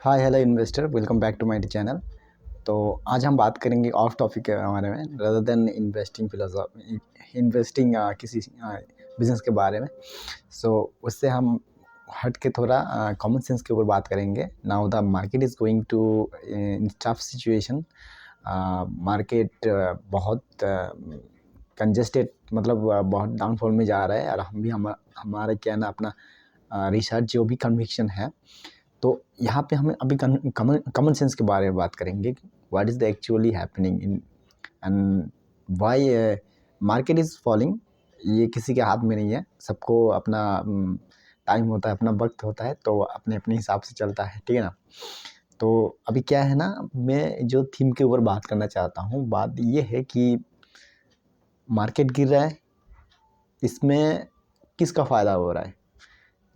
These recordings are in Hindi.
Hi hello investor, welcome back to my channel. तो आज हम बात करेंगे ऑफ टॉपिक के बारे में rather than investing philosophy, investing किसी बिजनेस के बारे में। उससे हम हट के थोड़ा कॉमन सेंस के ऊपर बात करेंगे। Now the market is going to in tough situation. Market बहुत कंजेस्टेड, मतलब बहुत डाउनफॉल में जा रहा है। और हम भी हमारे क्या है ना, अपना रिसर्च जो भी कन्विक्शन है, तो यहाँ पे हमें अभी कॉमन सेंस के बारे में बात करेंगे। What is the actually happening in and why market is falling. ये किसी के हाथ में नहीं है, सबको अपना टाइम होता है, अपना वक्त होता है, तो अपने अपने हिसाब से चलता है, ठीक है ना। तो अभी क्या है ना, मैं जो थीम के ऊपर बात करना चाहता हूँ, बात ये है कि मार्केट गिर रहा है, इसमें किसका फ़ायदा हो रहा है?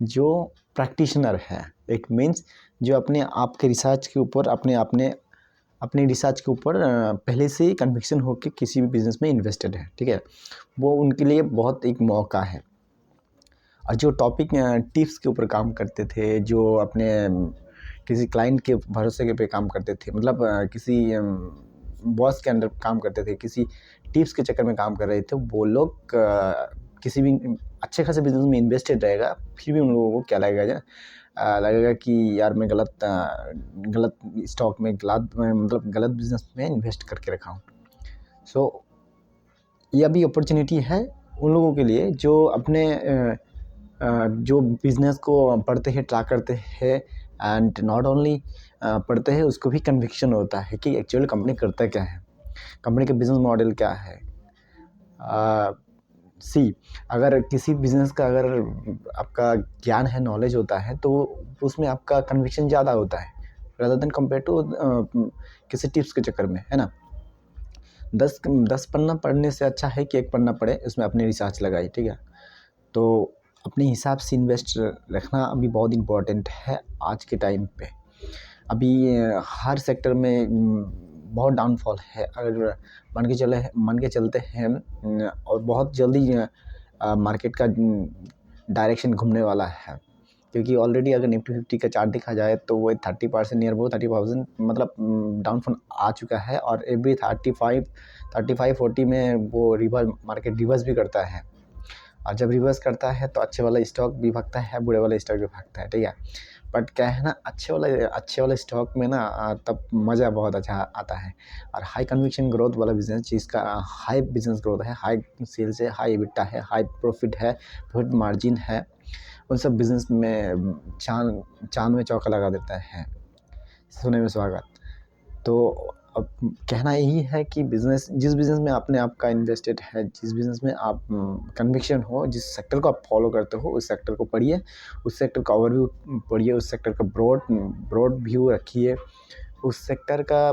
जो प्रैक्टिशनर है, इट मीन्स जो अपने आप के रिसर्च के ऊपर अपने रिसर्च के ऊपर पहले से ही कन्विक्शन होकर किसी भी बिज़नेस में इन्वेस्टेड है, ठीक है। वो उनके लिए बहुत एक मौका है। और जो टॉपिक टिप्स के ऊपर काम करते थे, जो अपने किसी क्लाइंट के भरोसे के पे काम करते थे, मतलब किसी बॉस के अंडर काम करते थे, किसी टिप्स के चक्कर में काम कर रहे थे, वो लोग किसी भी अच्छे खासे बिजनेस में इन्वेस्टेड रहेगा, फिर भी उन लोगों को क्या लगेगा कि यार मैं गलत स्टॉक में, मतलब गलत बिजनेस में इन्वेस्ट करके रखा हूँ। ये अभी अपॉर्चुनिटी है उन लोगों के लिए जो अपने जो बिज़नेस को पढ़ते हैं, ट्रैक करते हैं, एंड नॉट ओनली पढ़ते हैं, उसको भी कन्विक्शन होता है कि एक्चुअली कंपनी करता क्या है, कंपनी का बिज़नेस मॉडल क्या है। अगर किसी बिज़नेस का अगर आपका ज्ञान है, नॉलेज होता है, तो उसमें आपका कन्विक्शन ज़्यादा होता है रादर देन कंपेयर टू किसी टिप्स के चक्कर में, है ना। 10 पन्ना पढ़ने से अच्छा है कि एक पन्ना पढ़े, उसमें अपनी रिसर्च लगाई, ठीक है। तो अपने हिसाब से इन्वेस्ट रखना अभी बहुत इम्पोर्टेंट है आज के टाइम पे। अभी हर सेक्टर में बहुत डाउनफॉल है। अगर मान के चलते हैं और बहुत जल्दी मार्केट का डायरेक्शन घूमने वाला है, क्योंकि ऑलरेडी अगर निफ्टी 50 का चार्ट देखा जाए तो वो 30% नियर अबाउट 30,000 मतलब डाउनफॉल आ चुका है। और एवरी 35-40 में वो मार्केट रिवर्स भी करता है। और जब रिवर्स करता है तो अच्छे वाला स्टॉक भी भागता है, बुरे वाला स्टॉक भी भागता है, ठीक है। बट क्या है ना, अच्छे वाले स्टॉक में ना तब मज़ा बहुत अच्छा आता है। और हाई कन्विक्शन ग्रोथ वाला बिजनेस, जिसका हाई बिजनेस ग्रोथ है, हाई सेल्स है, हाई EBITDA है, हाई प्रॉफिट है, प्रॉफिट मार्जिन है, उन सब बिजनेस में चांद में चौका लगा देता है। सुने में स्वागत। तो अब कहना यही है कि जिस बिज़नेस में अपने आप का इन्वेस्टेड है, जिस बिज़नेस में आप कन्विक्शन हो, जिस सेक्टर को आप फॉलो करते हो, उस सेक्टर को पढ़िए, उस सेक्टर का ओवरव्यू पढ़िए, उस सेक्टर का ब्रॉड व्यू रखिए। उस सेक्टर का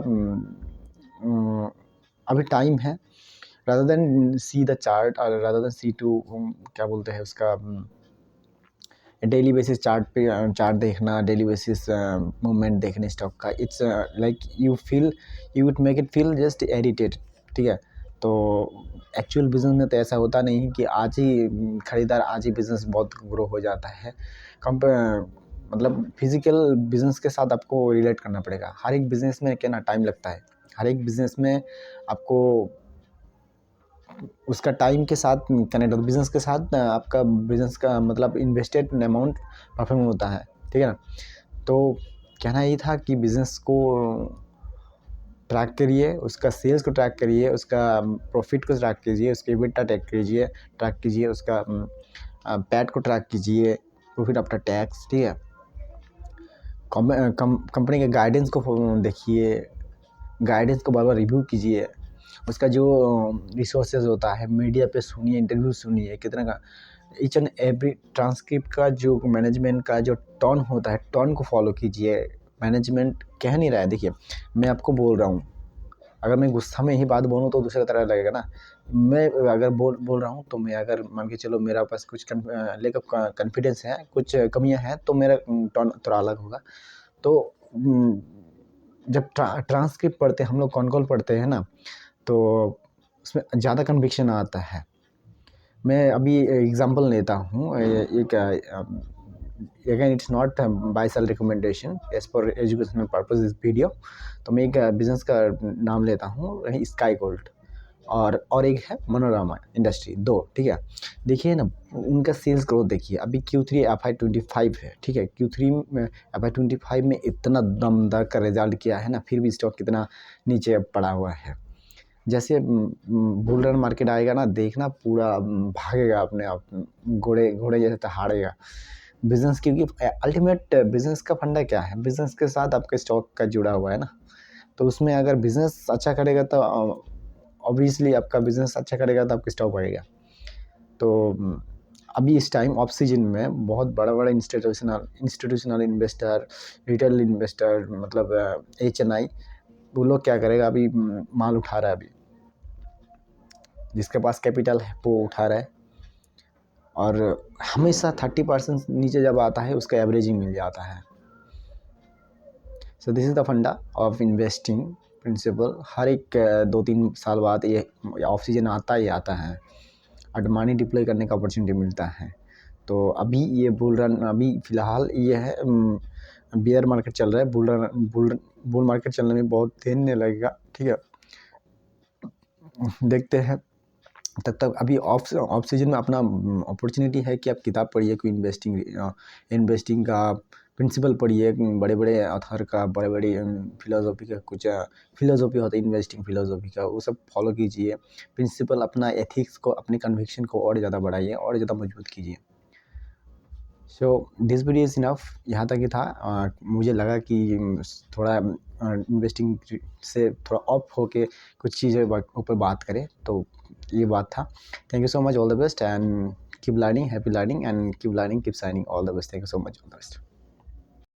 अभी टाइम है, rather than see the chart, और रादर देन सी टू क्या बोलते हैं उसका, डेली बेसिस चार्ट देखना, डेली बेसिस मूवमेंट देखने स्टॉक का। It's like you would make it feel just irritate, ठीक है। तो एक्चुअल बिजनेस में तो ऐसा होता नहीं है कि आज ही खरीदार, आज ही बिजनेस बहुत ग्रो हो जाता है। मतलब फिजिकल बिजनेस के साथ आपको रिलेट करना पड़ेगा। हर एक बिजनेस में क्या ना टाइम लगता है, हर एक बिजनेस में आपको उसका टाइम के साथ कनेक्ट होता है। बिज़नेस के साथ आपका बिज़नेस का मतलब इन्वेस्टेड अमाउंट परफॉर्म होता है, ठीक है ना। तो कहना यही था कि बिज़नेस को ट्रैक करिए, उसका सेल्स को ट्रैक करिए, उसका प्रॉफिट को ट्रैक कीजिए, उसके EBITDA ट्रैक कीजिए, उसका पैट को ट्रैक कीजिए, प्रॉफिट आफ्टर टैक्स, ठीक है। कंपनी के गाइडेंस को देखिए, गाइडेंस को बार बार रिव्यू कीजिए। उसका जो रिसोर्सेज होता है, मीडिया पे सुनिए, इंटरव्यू सुनिए, कितना का ईच एंड एवरी ट्रांसक्रिप्ट का जो मैनेजमेंट का जो टोन होता है, टोन को फॉलो कीजिए। मैनेजमेंट कह नहीं रहा है, देखिए मैं आपको बोल रहा हूँ, अगर मैं गुस्सा में ही बात बोलूँ तो दूसरा तरह लगेगा ना। मैं अगर बोल रहा हूँ, तो मैं अगर मान के चलो मेरा पास कुछ लेक ऑफ कॉन्फिडेंस है, कुछ कमियाँ हैं, तो मेरा टोन थोड़ा अलग होगा। तो जब ट्रांसक्रिप्ट पढ़ते हैं हम लोग, कॉल पढ़ते हैं ना, तो उसमें ज़्यादा कन्विक्शन आता है। मैं अभी एग्ज़ाम्पल लेता हूँ। एक again it's not buy sell recommendation as per educational purpose this video। तो मैं एक बिजनेस का नाम लेता हूँ स्काई गोल्ड, और एक है मनोरमा इंडस्ट्री, दो, ठीक है। देखिए ना, उनका सेल्स ग्रोथ देखिए, अभी Q3 FY25 है, ठीक है। Q3 में FY25 में इतना दमदार का रिजल्ट किया है ना, फिर भी स्टॉक कितना नीचे पड़ा हुआ है। जैसे बुल रन मार्केट आएगा ना, देखना पूरा भागेगा अपने आप, घोड़े घोड़े जैसे दहाड़ेगा बिजनेस, क्योंकि अल्टीमेट बिजनेस का फंडा क्या है, बिजनेस के साथ आपके स्टॉक का जुड़ा हुआ है ना। तो उसमें अगर बिजनेस अच्छा करेगा तो ऑब्वियसली आपका बिजनेस अच्छा करेगा तो आपका स्टॉक बढ़ेगा। तो अभी इस टाइम ऑफ सीजन में बहुत बड़ा बड़ा इंस्टीट्यूशनल इन्वेस्टर, रिटेल इन्वेस्टर, मतलब HNI, वो लोग क्या करेगा, अभी माल उठा रहा है। अभी जिसके पास कैपिटल है वो उठा रहा है, और हमेशा 30% नीचे जब आता है उसका एवरेजिंग मिल जाता है। सो दिस इज़ द फंडा ऑफ इन्वेस्टिंग प्रिंसिपल। हर एक 2-3 साल बाद ये ऑफ सीजन आता ही आता है, और मनी डिप्लॉय करने का अपॉर्चुनिटी मिलता है। तो अभी ये बुल रन, अभी फ़िलहाल ये है बियर मार्केट चल रहा है। बुल मार्केट चलने में बहुत देर नहीं लगेगा, ठीक है। देखते हैं, तब तक अभी ऑफ सीजन में अपना अपॉर्चुनिटी है कि आप किताब पढ़िए, कोई इन्वेस्टिंग का प्रिंसिपल पढ़िए, बड़े बड़े ऑथर का, बड़े बड़े फिलोसॉफी का, कुछ फिलोसॉफी होता है इन्वेस्टिंग फिलोसॉफी का, वो सब फॉलो कीजिए। प्रिंसिपल, अपना एथिक्स को, अपनी कन्विक्शन को और ज़्यादा बढ़ाइए और ज़्यादा मजबूत कीजिए। So this video is enough, यहाँ तक ही था। मुझे लगा कि थोड़ा इन्वेस्टिंग से थोड़ा ऑफ होके कुछ चीज़ें ऊपर बात करें, तो ये बात था। Thank you so much, all the best, and keep learning, happy learning, and keep learning, keep signing, all the best. Thank you so much, all the best.